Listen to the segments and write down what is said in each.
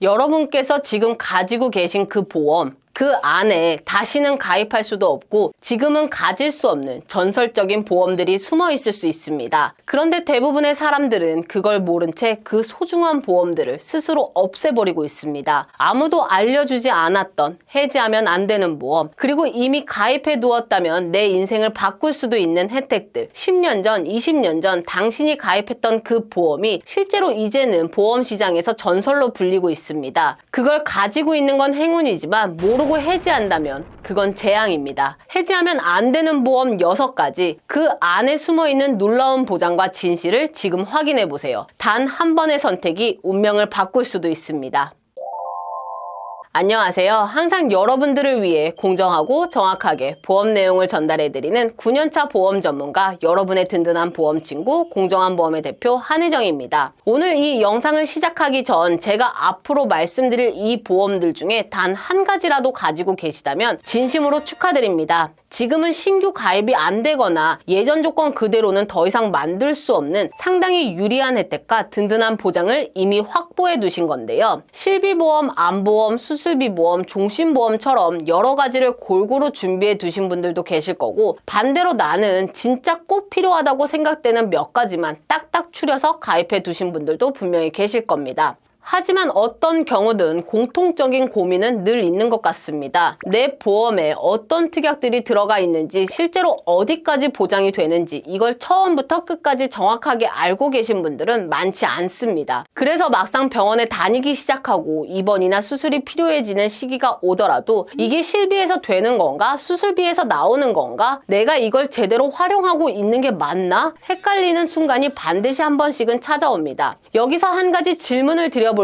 여러분께서 지금 가지고 계신 그 보험, 그 안에 다시는 가입할 수도 없고 지금은 가질 수 없는 전설적인 보험들이 숨어 있을 수 있습니다. 그런데 대부분의 사람들은 그걸 모른 채 그 소중한 보험들을 스스로 없애버리고 있습니다. 아무도 알려주지 않았던 해지하면 안 되는 보험, 그리고 이미 가입해 두었다면 내 인생을 바꿀 수도 있는 혜택들, 10년 전, 20년 전 당신이 가입했던 그 보험이 실제로 이제는 보험 시장에서 전설로 불리고 있습니다. 그걸 가지고 있는 건 행운이지만 모르고 해지한다면 그건 재앙입니다. 해지하면 안 되는 보험 6가지, 그 안에 숨어있는 놀라운 보장과 진실을 지금 확인해 보세요. 단 한 번의 선택이 운명을 바꿀 수도 있습니다. 안녕하세요. 항상 여러분들을 위해 공정하고 정확하게 보험 내용을 전달해드리는 9년차 보험 전문가, 여러분의 든든한 보험 친구, 공정한 보험의 대표 한혜정입니다. 오늘 이 영상을 시작하기 전 제가 앞으로 말씀드릴 이 보험들 중에 단 한 가지라도 가지고 계시다면 진심으로 축하드립니다. 지금은 신규 가입이 안 되거나 예전 조건 그대로는 더 이상 만들 수 없는 상당히 유리한 혜택과 든든한 보장을 이미 확보해 두신 건데요. 실비보험, 암보험, 수술비보험, 종신보험처럼 여러 가지를 골고루 준비해 두신 분들도 계실 거고, 반대로 나는 진짜 꼭 필요하다고 생각되는 몇 가지만 딱딱 추려서 가입해 두신 분들도 분명히 계실 겁니다. 하지만 어떤 경우든 공통적인 고민은 늘 있는 것 같습니다. 내 보험에 어떤 특약들이 들어가 있는지, 실제로 어디까지 보장이 되는지 이걸 처음부터 끝까지 정확하게 알고 계신 분들은 많지 않습니다. 그래서 막상 병원에 다니기 시작하고 입원이나 수술이 필요해지는 시기가 오더라도 이게 실비에서 되는 건가? 수술비에서 나오는 건가? 내가 이걸 제대로 활용하고 있는 게 맞나? 헷갈리는 순간이 반드시 한 번씩은 찾아옵니다. 여기서 한 가지 질문을 드려볼게요.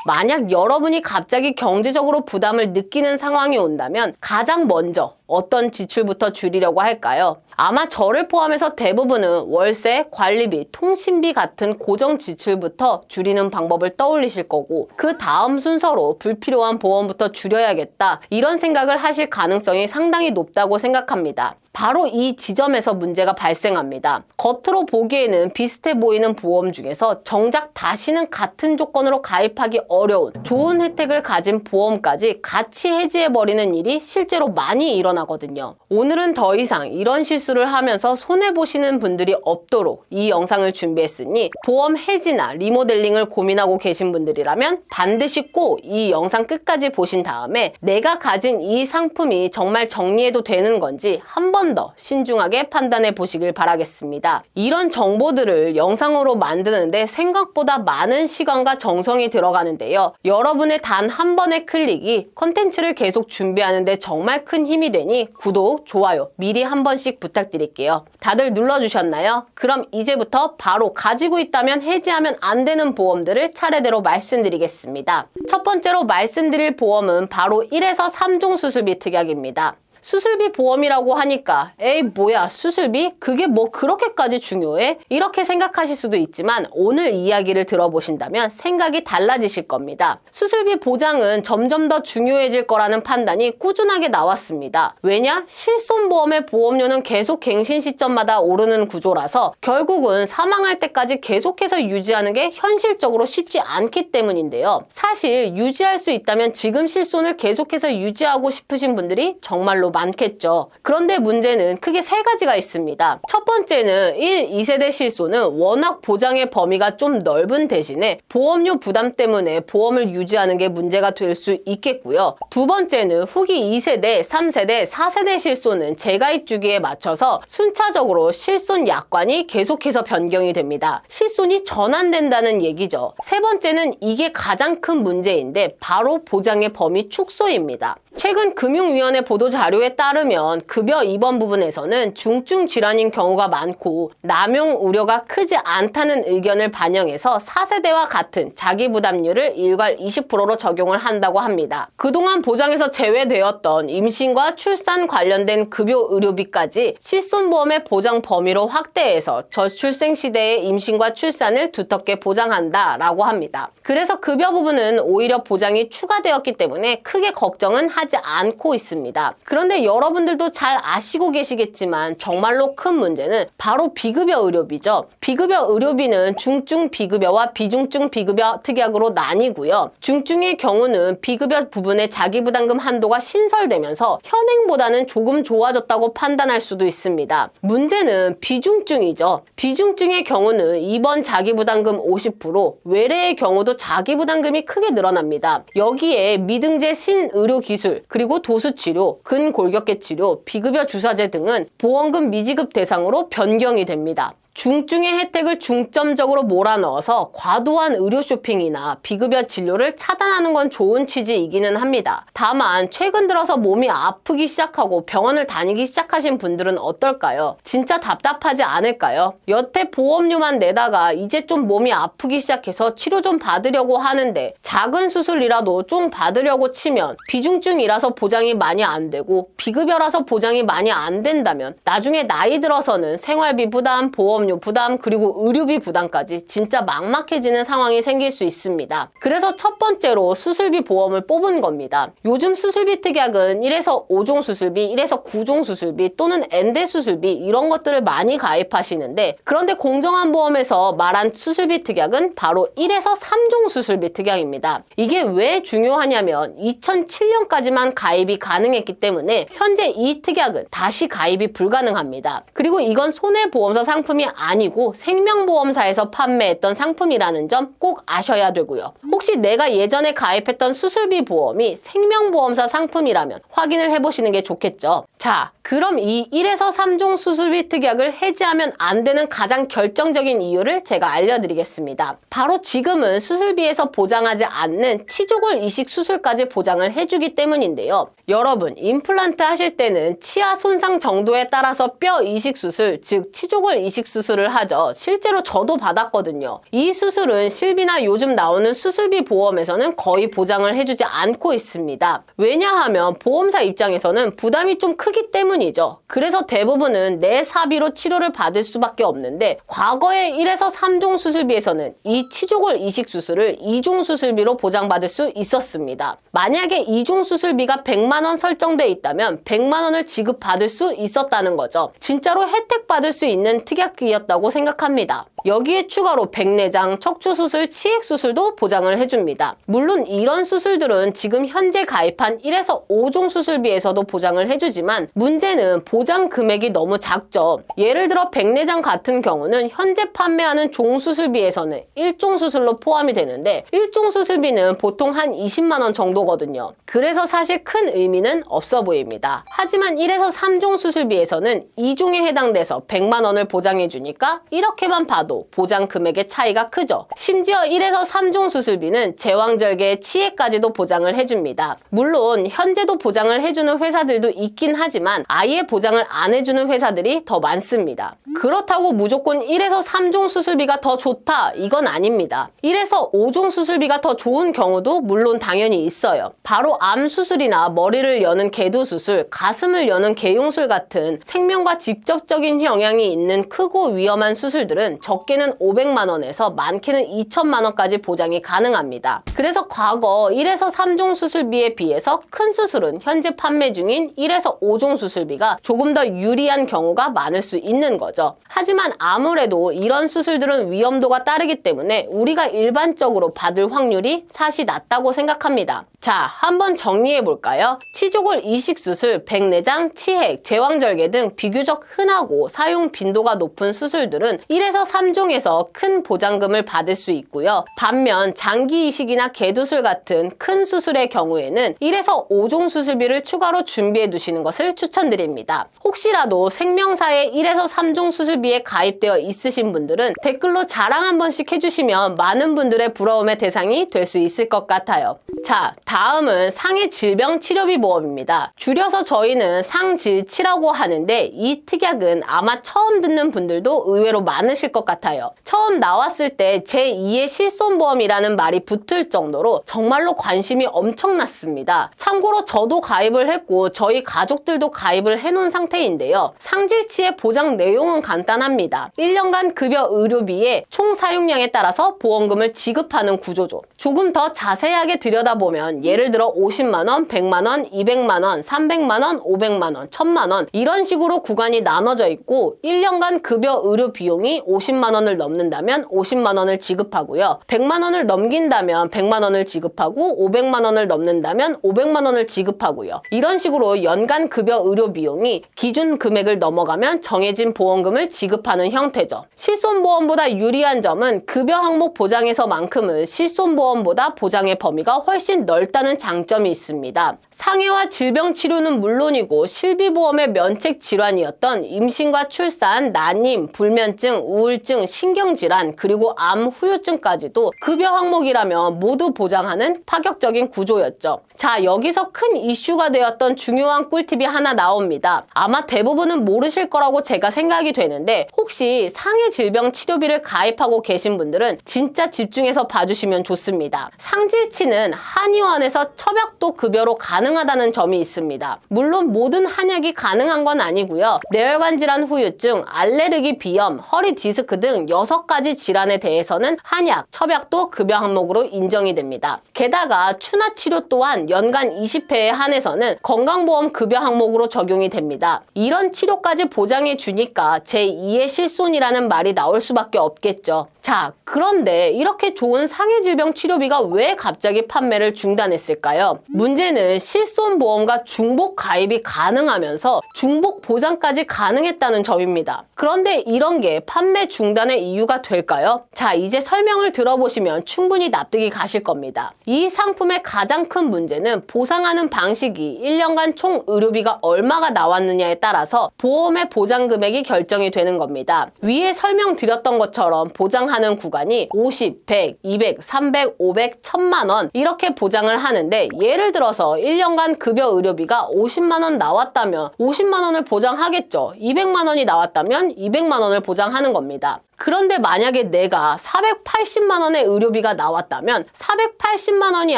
만약 여러분이 갑자기 경제적으로 부담을 느끼는 상황이 온다면 가장 먼저 어떤 지출부터 줄이려고 할까요? 아마 저를 포함해서 대부분은 월세, 관리비, 통신비 같은 고정 지출부터 줄이는 방법을 떠올리실 거고, 그 다음 순서로 불필요한 보험부터 줄여야겠다, 이런 생각을 하실 가능성이 상당히 높다고 생각합니다. 바로 이 지점에서 문제가 발생합니다. 겉으로 보기에는 비슷해 보이는 보험 중에서 정작 다시는 같은 조건으로 가입하기 어려운 좋은 혜택을 가진 보험까지 같이 해지해버리는 일이 실제로 많이 일어나거든요. 오늘은 더 이상 이런 실수를 하면서 손해보시는 분들이 없도록 이 영상을 준비했으니 보험 해지나 리모델링을 고민하고 계신 분들이라면 반드시 꼭 이 영상 끝까지 보신 다음에 내가 가진 이 상품이 정말 정리해도 되는 건지 한 번 더 신중하게 판단해 보시길 바라겠습니다. 이런 정보들을 영상으로 만드는데 생각보다 많은 시간과 정성이 들어가는데요. 여러분의 단 한 번의 클릭이 컨텐츠를 계속 준비하는데 정말 큰 힘이 되니 구독, 좋아요 미리 한 번씩 부탁드릴게요. 다들 눌러주셨나요? 그럼 이제부터 바로 가지고 있다면 해지하면 안 되는 보험들을 차례대로 말씀드리겠습니다. 첫 번째로 말씀드릴 보험은 바로 1에서 3종 수술비 특약입니다. 수술비 보험이라고 하니까 에이 뭐야 수술비? 그게 뭐 그렇게까지 중요해? 이렇게 생각하실 수도 있지만 오늘 이야기를 들어보신다면 생각이 달라지실 겁니다. 수술비 보장은 점점 더 중요해질 거라는 판단이 꾸준하게 나왔습니다. 왜냐? 실손보험의 보험료는 계속 갱신 시점마다 오르는 구조라서 결국은 사망할 때까지 계속해서 유지하는 게 현실적으로 쉽지 않기 때문인데요. 사실 유지할 수 있다면 지금 실손을 계속해서 유지하고 싶으신 분들이 정말로 많겠죠. 그런데 문제는 크게 3가지가 있습니다. 첫 번째는 1, 2세대 실손은 워낙 보장의 범위가 좀 넓은 대신에 보험료 부담 때문에 보험을 유지하는 게 문제가 될 수 있겠고요. 두 번째는 후기 2세대, 3세대, 4세대 실손은 재가입 주기에 맞춰서 순차적으로 실손 약관이 계속해서 변경이 됩니다. 실손이 전환된다는 얘기죠. 세 번째는 이게 가장 큰 문제인데 바로 보장의 범위 축소입니다. 최근 금융위원회 보도 자료에 따르면 급여 입원 부분에서는 중증 질환인 경우가 많고 남용 우려가 크지 않다는 의견을 반영해서 4세대와 같은 자기부담률을 일괄 20%로 적용을 한다고 합니다. 그동안 보장에서 제외되었던 임신과 출산 관련된 급여 의료비까지 실손보험의 보장 범위로 확대해서 저출생 시대의 임신과 출산을 두텁게 보장한다라고 합니다. 그래서 급여 부분은 오히려 보장이 추가되었기 때문에 크게 걱정은 하지 포함하지 않고 있습니다. 그런데 여러분들도 잘 아시고 계시겠지만 정말로 큰 문제는 바로 비급여 의료비죠. 비급여 의료비는 중증 비급여와 비중증 비급여 특약으로 나뉘고요. 중증의 경우는 비급여 부분의 자기부담금 한도가 신설되면서 현행보다는 조금 좋아졌다고 판단할 수도 있습니다. 문제는 비중증이죠. 비중증의 경우는 입원 자기부담금 50%, 외래의 경우도 자기부담금이 크게 늘어납니다. 여기에 미등재 신의료기술, 그리고 도수치료, 근골격계 치료, 비급여 주사제 등은 보험금 미지급 대상으로 변경이 됩니다. 중증의 혜택을 중점적으로 몰아넣어서 과도한 의료 쇼핑이나 비급여 진료를 차단하는 건 좋은 취지이기는 합니다. 다만 최근 들어서 몸이 아프기 시작하고 병원을 다니기 시작하신 분들은 어떨까요? 진짜 답답하지 않을까요? 여태 보험료만 내다가 이제 좀 몸이 아프기 시작해서 치료 좀 받으려고 하는데 작은 수술이라도 좀 받으려고 치면 비중증이라서 보장이 많이 안 되고 비급여라서 보장이 많이 안 된다면 나중에 나이 들어서는 생활비 부담, 보험 부담, 그리고 의료비 부담까지 진짜 막막해지는 상황이 생길 수 있습니다. 그래서 첫 번째로 수술비 보험을 뽑은 겁니다. 요즘 수술비 특약은 1에서 5종 수술비, 1에서 9종 수술비 또는 엔대 수술비 이런 것들을 많이 가입하시는데 그런데 공정한보험에서 말한 수술비 특약은 바로 1에서 3종 수술비 특약입니다. 이게 왜 중요하냐면 2007년까지만 가입이 가능했기 때문에 현재 이 특약은 다시 가입이 불가능합니다. 그리고 이건 손해보험사 상품이 아니고 생명보험사에서 판매했던 상품이라는 점 꼭 아셔야 되고요. 혹시 내가 예전에 가입했던 수술비 보험이 생명보험사 상품이라면 확인을 해보시는 게 좋겠죠. 자, 그럼 이 1에서 3종 수술비 특약을 해지하면 안 되는 가장 결정적인 이유를 제가 알려드리겠습니다. 바로 지금은 수술비에서 보장하지 않는 치조골 이식 수술까지 보장을 해주기 때문인데요. 여러분, 임플란트 하실 때는 치아 손상 정도에 따라서 뼈 이식 수술, 즉 치조골 이식 수술을 하죠. 실제로 저도 받았거든요. 이 수술은 실비나 요즘 나오는 수술비 보험에서는 거의 보장을 해주지 않고 있습니다. 왜냐하면 보험사 입장에서는 부담이 좀 크기 때문이죠. 그래서 대부분은 내 사비로 치료를 받을 수밖에 없는데 과거의 1에서 3종 수술비에서는 이 치조골 이식 수술을 2종 수술비로 보장받을 수 있었습니다. 만약에 2종 수술비가 100만 원 설정돼 있다면 100만 원을 지급받을 수 있었다는 거죠. 진짜로 혜택받을 수 있는 특약이었다고 생각합니다. 여기에 추가로 백내장, 척추수술, 치액수술도 보장을 해줍니다. 물론 이런 수술들은 지금 현재 가입한 1에서 5종 수술비에서도 보장을 해주지만 문제는 보장 금액이 너무 작죠. 예를 들어 백내장 같은 경우는 현재 판매하는 종 수술비에서는 1종 수술로 포함이 되는데 1종 수술비는 보통 한 20만 원 정도거든요. 그래서 사실 큰 의미는 없어 보입니다. 하지만 1에서 3종 수술비에서는 2종에 해당돼서 100만 원을 보장해주니까 이렇게만 봐도 보장 금액의 차이가 크죠. 심지어 1에서 3종 수술비는 제왕절개, 치액까지도 보장을 해줍니다. 물론 현재도 보장을 해주는 회사들도 있긴 하지만 아예 보장을 안 해주는 회사들이 더 많습니다. 그렇다고 무조건 1에서 3종 수술비가 더 좋다 이건 아닙니다. 1에서 5종 수술비가 더 좋은 경우도 물론 당연히 있어요. 바로 암 수술이나 머리를 여는 개두 수술, 가슴을 여는 개용술 같은 생명과 직접적인 영향이 있는 크고 위험한 수술들은 적게는 500만 원에서 많게는 2천만 원까지 보장이 가능합니다. 그래서 과거 1에서 3종 수술비에 비해서 큰 수술은 현재 판매 중인 1에서 5종 수술비가 조금 더 유리한 경우가 많을 수 있는 거죠. 하지만 아무래도 이런 수술들은 위험도가 따르기 때문에 우리가 일반적으로 받을 확률이 사실 낮다고 생각합니다. 자, 한번 정리해 볼까요? 치조골 이식 수술, 백내장, 치핵, 제왕절개 등 비교적 흔하고 사용 빈도가 높은 수술들은 1에서 3종에서 큰 보장금을 받을 수 있고요. 반면 장기 이식이나 개두술 같은 큰 수술의 경우에는 1에서 5종 수술비를 추가로 준비해 두시는 것을 추천드립니다. 혹시라도 생명사의 1에서 3종 수술비에 가입되어 있으신 분들은 댓글로 자랑 한 번씩 해주시면 많은 분들의 부러움의 대상이 될 수 있을 것 같아요. 자, 다음은 상해 질병 치료비 보험입니다. 줄여서 저희는 상질치라고 하는데 이 특약은 아마 처음 듣는 분들도 분들도 의외로 많으실 것 같아요. 처음 나왔을 때 제2의 실손보험이라는 말이 붙을 정도로 정말로 관심이 엄청났습니다. 참고로 저도 가입을 했고 저희 가족들도 가입을 해놓은 상태인데요. 상질치의 보장 내용은 간단합니다. 1년간 급여 의료비의 총 사용량에 따라서 보험금을 지급하는 구조죠. 조금 더 자세하게 들여다보면 예를 들어 50만원, 100만원, 200만원, 300만원, 500만원, 1000만원 이런 식으로 구간이 나눠져 있고 1년간 급여 의료 비용이 50만원을 넘는다면 50만원을 지급하고요. 100만원을 넘긴다면 100만원을 지급하고 500만원을 넘는다면 500만원을 지급하고요. 이런 식으로 연간 급여 의료 비용이 기준 금액을 넘어가면 정해진 보험금을 지급하는 형태죠. 실손보험보다 유리한 점은 급여 항목 보장에서만큼은 실손보험보다 보장의 범위가 훨씬 넓다는 장점이 있습니다. 상해와 질병 치료는 물론이고 실비보험의 면책 질환이었던 임신과 출산, 난임, 불면증, 우울증, 신경질환, 그리고 암, 후유증까지도 급여 항목이라면 모두 보장하는 파격적인 구조였죠. 자, 여기서 큰 이슈가 되었던 중요한 꿀팁이 하나 나옵니다. 아마 대부분은 모르실 거라고 제가 생각이 되는데 혹시 상해 질병 치료비를 가입하고 계신 분들은 진짜 집중해서 봐주시면 좋습니다. 상질치는 한의원에서 첩약도 급여로 가능하다는 점이 있습니다. 물론 모든 한약이 가능한 건 아니고요. 뇌혈관 질환 후유증, 알레르기 비염, 허리 디스크 등 6가지 질환에 대해서는 한약, 첩약도 급여 항목으로 인정이 됩니다. 게다가 추나 치료 또한 연간 20회에 한해서는 건강보험 급여 항목으로 적용이 됩니다. 이런 치료까지 보장해 주니까 제2의 실손이라는 말이 나올 수밖에 없겠죠. 자, 그런데 이렇게 좋은 상해질병 치료비가 왜 갑자기 판매를 중단했을까요? 문제는 실손보험과 중복 가입이 가능하면서 중복 보장까지 가능했다는 점입니다. 그런데 이런 게 판매 중단의 이유가 될까요? 자, 이제 설명을 들어보시면 충분히 납득이 가실 겁니다. 이 상품의 가장 큰 문제는 보상하는 방식이 1년간 총 의료비가 얼마가 나왔느냐에 따라서 보험의 보장 금액이 결정이 되는 겁니다. 위에 설명드렸던 것처럼 보장하는 구간이 50, 100, 200, 300, 500, 1000만원 이렇게 보장을 하는데 예를 들어서 1년간 급여 의료비가 50만원 나왔다면 50만원을 보장하겠죠. 200만원이 나왔다면 200만원을 보장하는 겁니다. 그런데 만약에 내가 480만 원의 의료비가 나왔다면 480만 원이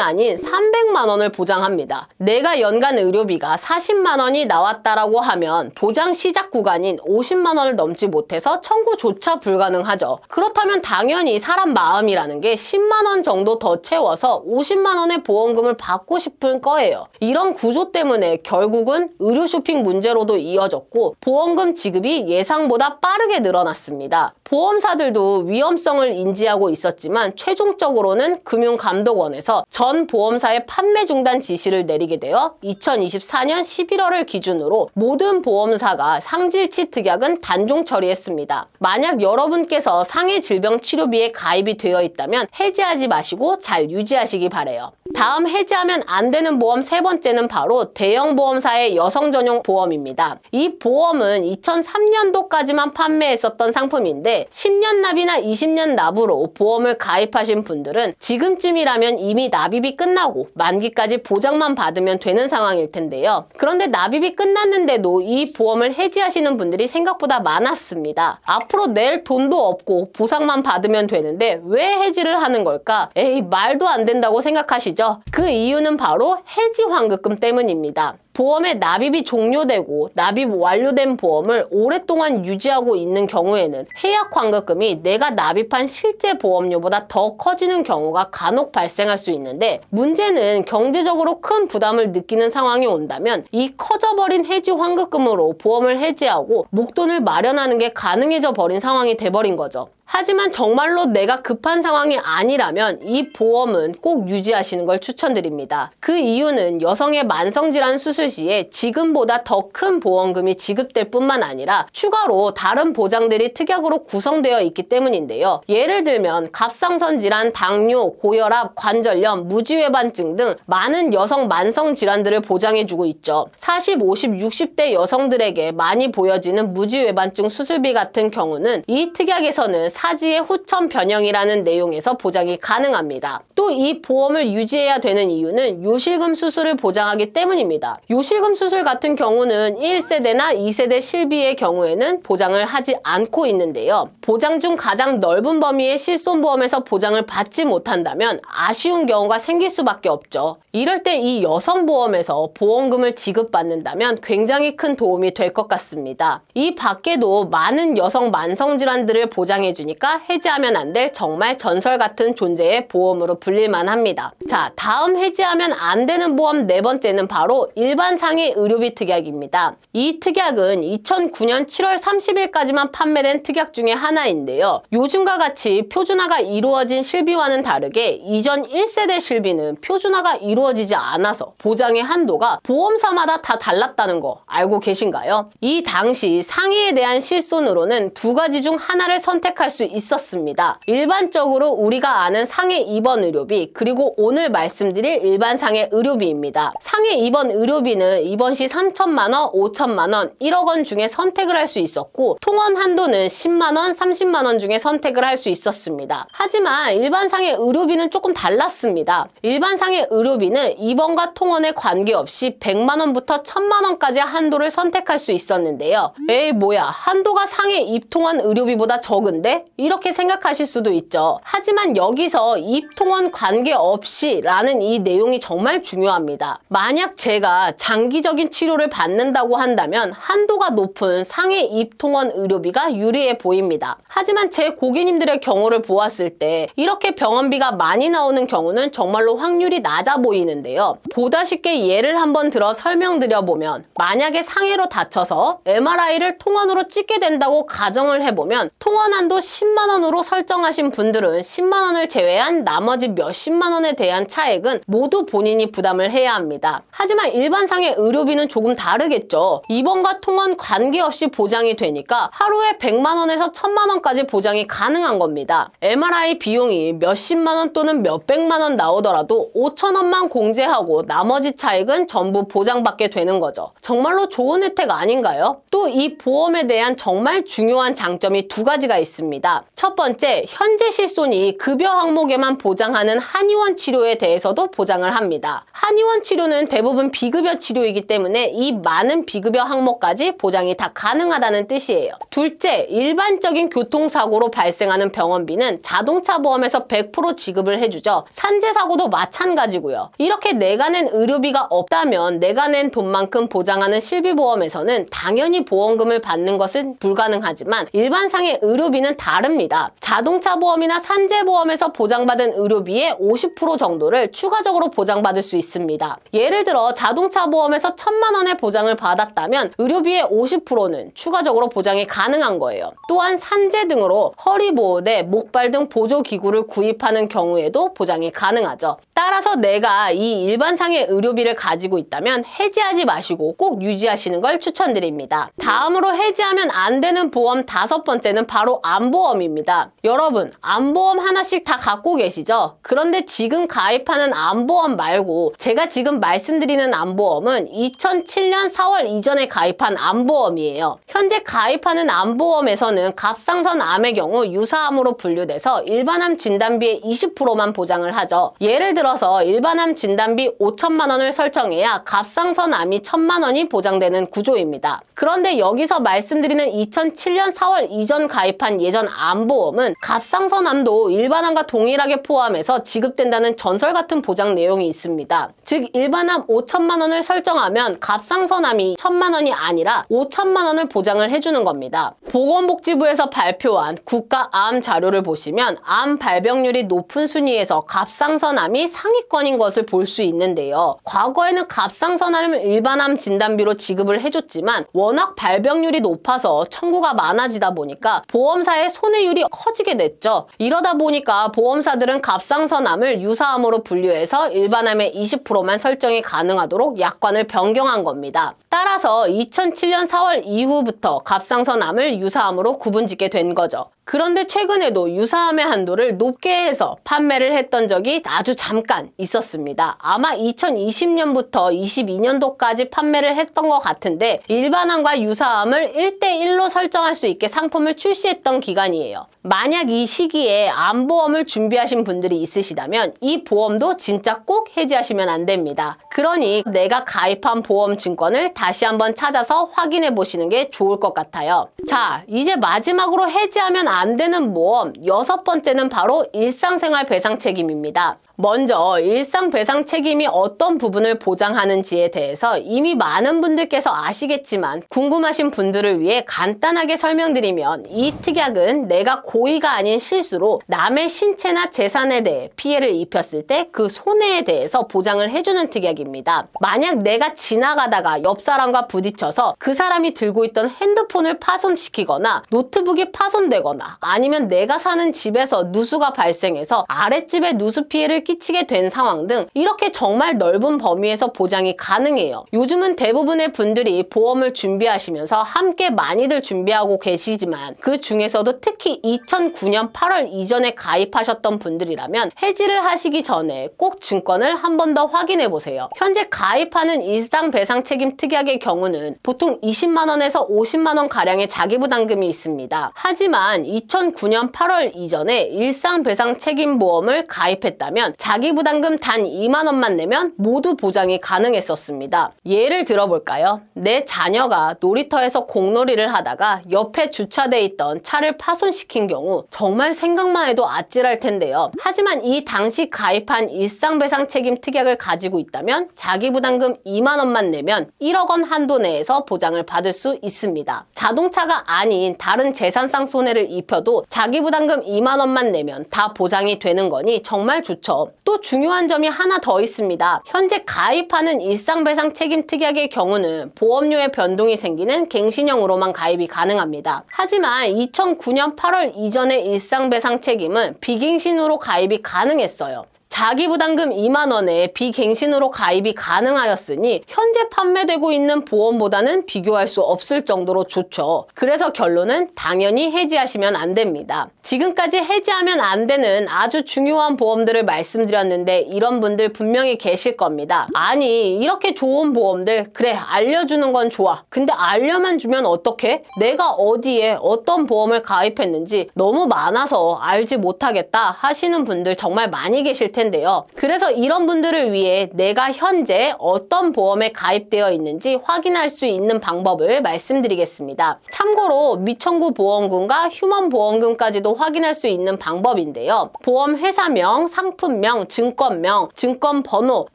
아닌 300만 원을 보장합니다. 내가 연간 의료비가 40만 원이 나왔다라고 하면 보장 시작 구간인 50만 원을 넘지 못해서 청구조차 불가능하죠. 그렇다면 당연히 사람 마음이라는 게 10만 원 정도 더 채워서 50만 원의 보험금을 받고 싶을 거예요. 이런 구조 때문에 결국은 의료 쇼핑 문제로도 이어졌고 보험금 지급이 예상보다 빠르게 늘어났습니다. 보험사들도 위험성을 인지하고 있었지만 최종적으로는 금융감독원에서 전 보험사의 판매 중단 지시를 내리게 되어 2024년 11월을 기준으로 모든 보험사가 상질치 특약은 단종 처리했습니다. 만약 여러분께서 상해 질병 치료비에 가입이 되어 있다면 해지하지 마시고 잘 유지하시기 바래요. 다음 해지하면 안 되는 보험 세 번째는 바로 대형 보험사의 여성 전용 보험입니다. 이 보험은 2003년도까지만 판매했었던 상품인데 10년 납이나 20년 납으로 보험을 가입하신 분들은 지금쯤이라면 이미 납입이 끝나고 만기까지 보장만 받으면 되는 상황일 텐데요. 그런데 납입이 끝났는데도 이 보험을 해지하시는 분들이 생각보다 많았습니다. 앞으로 낼 돈도 없고 보상만 받으면 되는데 왜 해지를 하는 걸까? 에이, 말도 안 된다고 생각하시죠? 그 이유는 바로 해지 환급금 때문입니다. 보험의 납입이 종료되고 납입 완료된 보험을 오랫동안 유지하고 있는 경우에는 해약 환급금이 내가 납입한 실제 보험료보다 더 커지는 경우가 간혹 발생할 수 있는데 문제는 경제적으로 큰 부담을 느끼는 상황이 온다면 이 커져버린 해지 환급금으로 보험을 해지하고 목돈을 마련하는 게 가능해져 버린 상황이 돼버린 거죠. 하지만 정말로 내가 급한 상황이 아니라면 이 보험은 꼭 유지하시는 걸 추천드립니다. 그 이유는 여성의 만성질환 수술 시에 지금보다 더 큰 보험금이 지급될 뿐만 아니라 추가로 다른 보장들이 특약으로 구성되어 있기 때문인데요. 예를 들면 갑상선 질환, 당뇨, 고혈압, 관절염, 무지외반증 등 많은 여성 만성 질환들을 보장해주고 있죠. 40, 50, 60대 여성들에게 많이 보여지는 무지외반증 수술비 같은 경우는 이 특약에서는 사지의 후천 변형이라는 내용에서 보장이 가능합니다. 또 이 보험을 유지해야 되는 이유는 요실금 수술을 보장하기 때문입니다. 요실금 수술 같은 경우는 1세대나 2세대 실비의 경우에는 보장을 하지 않고 있는데요. 보장 중 가장 넓은 범위의 실손보험에서 보장을 받지 못한다면 아쉬운 경우가 생길 수밖에 없죠. 이럴 때 이 여성보험에서 보험금을 지급받는다면 굉장히 큰 도움이 될 것 같습니다. 이 밖에도 많은 여성 만성질환들을 보장해주니까 해지하면 안 될 정말 전설 같은 존재의 보험으로 불릴만 합니다. 자, 다음 해지하면 안 되는 보험 네 번째는 바로 일반 상해 의료비 특약입니다. 이 특약은 2009년 7월 30일까지만 판매된 특약 중에 하나인데요. 요즘과 같이 표준화가 이루어진 실비와는 다르게 이전 1세대 실비는 표준화가 이루어지지 않아서 보장의 한도가 보험사마다 다 달랐다는 거 알고 계신가요? 이 당시 상해에 대한 실손으로는 두 가지 중 하나를 선택할 수 있었습니다. 일반적으로 우리가 아는 상해 입원 의료비, 그리고 오늘 말씀드릴 일반 상해 의료비입니다. 상해 입원 의료비는 입원 시 3천만 원, 5천만 원, 1억 원 중에 선택을 할 수 있었고 통원 한도는 10만 원, 30만 원 중에 선택을 할 수 있었습니다. 하지만 일반 상해 의료비는 조금 달랐습니다. 일반 상해 의료비는 입원과 통원에 관계없이 100만 원부터 1000만 원까지 한도를 선택할 수 있었는데요. 에이 뭐야, 한도가 상해 입통원 의료비보다 적은데? 이렇게 생각하실 수도 있죠. 하지만 여기서 입통원 관계없이 라는 이 내용이 정말 중요합니다. 만약 제가 장기적인 치료를 받는다고 한다면 한도가 높은 상해 입통원 의료비가 유리해 보입니다. 하지만 제 고객님들의 경우를 보았을 때 이렇게 병원비가 많이 나오는 경우는 정말로 확률이 낮아 보이는데요. 보다 쉽게 예를 한번 들어 설명드려보면 만약에 상해로 다쳐서 MRI를 통원으로 찍게 된다고 가정을 해보면 통원 한도 10만 원으로 설정하신 분들은 10만 원을 제외한 나머지 몇십만 원에 대한 차액은 모두 본인이 부담을 해야 합니다. 하지만 일반 상해 의료비는 조금 다르겠죠. 입원과 통원 관계없이 보장이 되니까 하루에 100만 원에서 1000만 원까지 보장이 가능한 겁니다. MRI 비용이 몇십만 원 또는 몇백만 원 나오더라도 5천 원만 공제하고 나머지 차액은 전부 보장받게 되는 거죠. 정말로 좋은 혜택 아닌가요? 또 이 보험에 대한 정말 중요한 장점이 두 가지가 있습니다. 첫 번째, 현재 실손이 급여 항목에만 보장하는 한의원 치료에 대해서도 보장을 합니다. 한의원 치료는 대부분 비급여 치료이기 때문에 이 많은 비급여 항목까지 보장이 다 가능하다는 뜻이에요. 둘째, 일반적인 교통사고로 발생하는 병원비는 자동차 보험에서 100% 지급을 해주죠. 산재사고도 마찬가지고요. 이렇게 내가 낸 의료비가 없다면 내가 낸 돈만큼 보장하는 실비보험에서는 당연히 보험금을 받는 것은 불가능하지만 일반 상해 의료비는 다릅니다. 자동차 보험이나 산재보험에서 보장받은 의료비의 50% 정도를 추가적으로 보장받을 수 있습니다. 예를 들어 자동차 보험에서 1000만 원의 보장을 받았다면 의료비의 50%는 추가적으로 보장이 가능한 거예요. 또한 산재 등으로 허리보호대, 목발 등 보조기구를 구입하는 경우에도 보장이 가능하죠. 따라서 내가 이 일반 상해 의료비를 가지고 있다면 해지하지 마시고 꼭 유지하시는 걸 추천드립니다. 다음으로 해지하면 안 되는 보험 다섯 번째는 바로 암보험입니다. 여러분, 암보험 하나씩 다 갖고 계시죠? 그런데 지금 가입하는 암보험 말고 제가 지금 말씀드리는 암보험은 2007년 4월 이전에 가입한 암보험이에요. 현재 가입하는 암보험에서는 갑상선 암의 경우 유사암으로 분류돼서 일반암 진단비의 20%만 보장을 하죠. 예를 들어서 일반암 진단비 5천만 원을 설정해야 갑상선 암이 1000만 원이 보장되는 구조입니다. 그런데 여기서 말씀드리는 2007년 4월 이전 가입한 예전 암보험은 갑상선암도 일반암과 동일하게 포함해서 지급된다는 전설 같은 보장 내용이 있습니다. 즉 일반암 5천만 원을 설정하면 갑상선암이 1000만 원이 아니라 5천만 원을 보장을 해주는 겁니다. 보건복지부에서 발표한 국가암 자료를 보시면 암 발병률이 높은 순위에서 갑상선암이 상위권인 것을 볼 수 있는데요. 과거에는 갑상선암을 일반암 진단비로 지급을 해줬지만 워낙 발병률이 높아서 청구가 많아지다 보니까 보험사의 손해율이 커지게 됐죠. 이러다 보니까 보험사들은 갑상선암을 유사암으로 분류해서 일반암의 20%만 설정이 가능하도록 약관을 변경한 겁니다. 따라서 2007년 4월 이후부터 갑상선암을 유사암으로 구분짓게 된 거죠. 그런데 최근에도 유사함의 한도를 높게 해서 판매를 했던 적이 아주 잠깐 있었습니다. 아마 2020년부터 22년도까지 판매를 했던 것 같은데 일반함과 유사함을 1대1로 설정할 수 있게 상품을 출시했던 기간이에요. 만약 이 시기에 암보험을 준비하신 분들이 있으시다면 이 보험도 진짜 꼭 해지하시면 안 됩니다. 그러니 내가 가입한 보험 증권을 다시 한번 찾아서 확인해 보시는 게 좋을 것 같아요. 자, 이제 마지막으로 해지하면 안 되는 보험 6번째는 바로 일상생활 배상 책임입니다. 먼저 일상 배상 책임이 어떤 부분을 보장하는지에 대해서 이미 많은 분들께서 아시겠지만 궁금하신 분들을 위해 간단하게 설명드리면 이 특약은 내가 고의가 아닌 실수로 남의 신체나 재산에 대해 피해를 입혔을 때 그 손해에 대해서 보장을 해주는 특약입니다. 만약 내가 지나가다가 옆 사람과 부딪혀서 그 사람이 들고 있던 핸드폰을 파손시키거나 노트북이 파손되거나 아니면 내가 사는 집에서 누수가 발생해서 아랫집에 누수 피해를 끼치게 된 상황 등 이렇게 정말 넓은 범위에서 보장이 가능해요. 요즘은 대부분의 분들이 보험을 준비하시면서 함께 많이들 준비하고 계시지만 그 중에서도 특히 2009년 8월 이전에 가입하셨던 분들이라면 해지를 하시기 전에 꼭 증권을 한 번 더 확인해 보세요. 현재 가입하는 일상배상책임 특약의 경우는 보통 20만 원에서 50만 원 가량의 자기부담금이 있습니다. 하지만 2009년 8월 이전에 일상배상책임보험을 가입했다면 자기부담금 단 2만 원만 내면 모두 보장이 가능했었습니다. 예를 들어볼까요? 내 자녀가 놀이터에서 공놀이를 하다가 옆에 주차돼 있던 차를 파손시킨 경우 정말 생각만 해도 아찔할 텐데요. 하지만 이 당시 가입한 일상배상책임 특약을 가지고 있다면 자기부담금 2만 원만 내면 1억 원 한도 내에서 보장을 받을 수 있습니다. 자동차가 아닌 다른 재산상 손해를 입혀도 자기부담금 2만 원만 내면 다 보장이 되는 거니 정말 좋죠. 또 중요한 점이 하나 더 있습니다. 현재 가입하는 일상배상 책임 특약의 경우는 보험료의 변동이 생기는 갱신형으로만 가입이 가능합니다. 하지만 2009년 8월 이전의 일상배상 책임은 비갱신으로 가입이 가능했어요. 자기부담금 2만 원에 비갱신으로 가입이 가능하였으니 현재 판매되고 있는 보험보다는 비교할 수 없을 정도로 좋죠. 그래서 결론은 당연히 해지하시면 안 됩니다. 지금까지 해지하면 안 되는 아주 중요한 보험들을 말씀드렸는데 이런 분들 분명히 계실 겁니다. 아니 이렇게 좋은 보험들 그래 알려주는 건 좋아. 근데 알려만 주면 어떡해? 내가 어디에 어떤 보험을 가입했는지 너무 많아서 알지 못하겠다 하시는 분들 정말 많이 계실 텐데요. 그래서 이런 분들을 위해 내가 현재 어떤 보험에 가입되어 있는지 확인할 수 있는 방법을 말씀드리겠습니다. 참고로 미청구 보험금과 휴먼 보험금까지도 확인할 수 있는 방법인데요. 보험 회사명, 상품명, 증권명, 증권번호,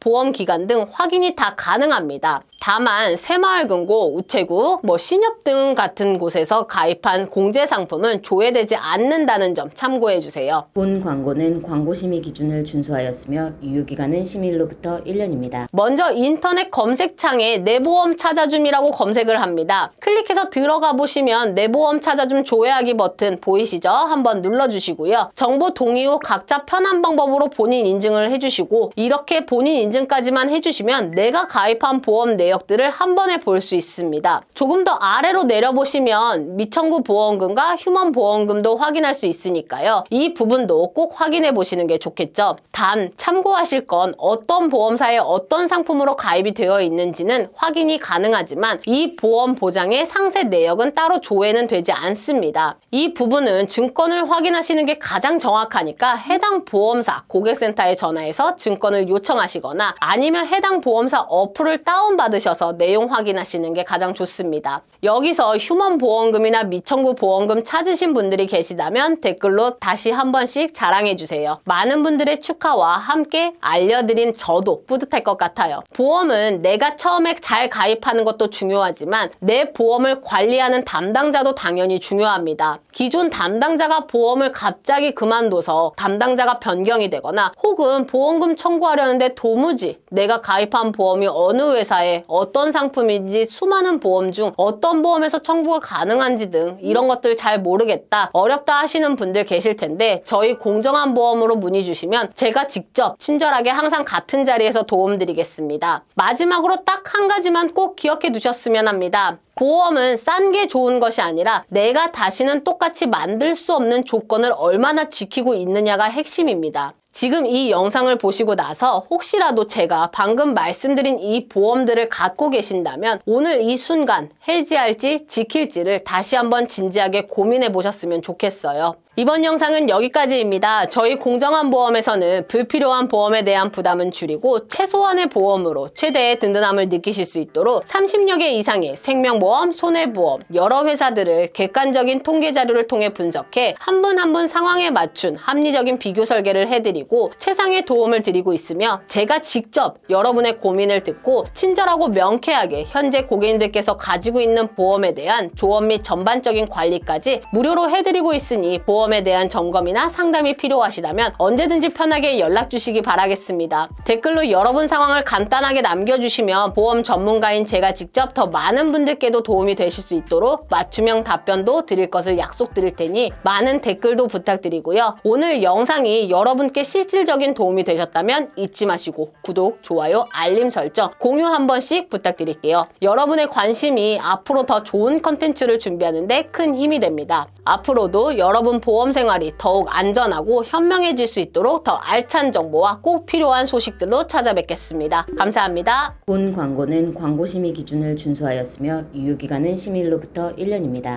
보험기간 등 확인이 다 가능합니다. 다만 새마을금고, 우체국, 신협 등 같은 곳에서 가입한 공제상품은 조회되지 않는다는 점 참고해주세요. 본 광고는 광고심의 기준을 준수하였으며 유효기간은 심의일로부터 1년입니다. 먼저 인터넷 검색창에 내 보험 찾아줌이라고 검색을 합니다. 클릭해서 들어가 보시면 내 보험 찾아줌 조회하기 버튼 보이시죠? 한번 눌러주시고요. 정보 동의 후 각자 편한 방법으로 본인 인증을 해주시고 이렇게 본인 인증까지만 해주시면 내가 가입한 보험 내역들을 한 번에 볼 수 있습니다. 조금 더 아래로 내려보시면 미청구 보험금과 휴먼 보험금도 확인할 수 있으니까요. 이 부분도 꼭 확인해 보시는 게 좋겠죠. 단 참고하실 건 어떤 보험사에 어떤 상품으로 가입이 되어 있는지는 확인이 가능하지만 이 보험 보장의 상세 내역은 따로 조회는 되지 않습니다. 이 부분은 증권을 확인하시는 게 가장 정확하니까 해당 보험사 고객센터에 전화해서 증권을 요청하시거나 아니면 해당 보험사 어플을 다운받으셔서 내용 확인하시는 게 가장 좋습니다. 여기서 휴먼 보험금이나 미청구 보험금 찾으신 분들이 계시다면 댓글로 다시 한 번씩 자랑해주세요. 많은 분들의 축하와 함께 알려드린 저도 뿌듯할 것 같아요. 보험은 내가 처음에 잘 가입하는 것도 중요하지만 내 보험을 관리하는 담당자도 당연히 중요합니다. 기존 담당자가 보험을 갑자기 그만둬서 담당자가 변경이 되거나 혹은 보험금 청구하려는데 도무지 내가 가입한 보험이 어느 회사에 어떤 상품인지 수많은 보험 중 어떤 보험에서 청구가 가능한지 등 이런 것들 잘 모르겠다, 어렵다 하시는 분들 계실 텐데 저희 공정한 보험으로 문의 주시면 제가 제가 직접 친절하게 항상 같은 자리에서 도움드리겠습니다. 마지막으로 딱 한 가지만 꼭 기억해 두셨으면 합니다. 보험은 싼 게 좋은 것이 아니라 내가 다시는 똑같이 만들 수 없는 조건을 얼마나 지키고 있느냐가 핵심입니다. 지금 이 영상을 보시고 나서 혹시라도 제가 방금 말씀드린 이 보험들을 갖고 계신다면 오늘 이 순간 해지할지 지킬지를 다시 한번 진지하게 고민해 보셨으면 좋겠어요. 이번 영상은 여기까지입니다. 저희 공정한 보험에서는 불필요한 보험에 대한 부담은 줄이고 최소한의 보험으로 최대의 든든함을 느끼실 수 있도록 30여 개 이상의 생명보험, 손해보험, 여러 회사들을 객관적인 통계 자료를 통해 분석해 한 분 한 분 상황에 맞춘 합리적인 비교 설계를 해드리고 최상의 도움을 드리고 있으며 제가 직접 여러분의 고민을 듣고 친절하고 명쾌하게 현재 고객님들께서 가지고 있는 보험에 대한 조언 및 전반적인 관리까지 무료로 해드리고 있으니 보험에 대한 점검이나 상담이 필요하시다면 언제든지 편하게 연락 주시기 바라겠습니다. 댓글로 여러분 상황을 간단하게 남겨주시면 보험 전문가인 제가 직접 더 많은 분들께도 도움이 되실 수 있도록 맞춤형 답변도 드릴 것을 약속드릴 테니 많은 댓글도 부탁드리고요. 오늘 영상이 여러분께 실질적인 도움이 되셨다면 잊지 마시고 구독, 좋아요, 알림 설정, 공유 한 번씩 부탁드릴게요. 여러분의 관심이 앞으로 더 좋은 컨텐츠를 준비하는 데 큰 힘이 됩니다. 앞으로도 여러분 보험 생활이 더욱 안전하고 현명해질 수 있도록 더 알찬 정보와 꼭 필요한 소식들로 찾아뵙겠습니다. 감사합니다. 본 광고는 광고심의 기준을 준수하였으며 유효기간은 심의일로부터 1년입니다.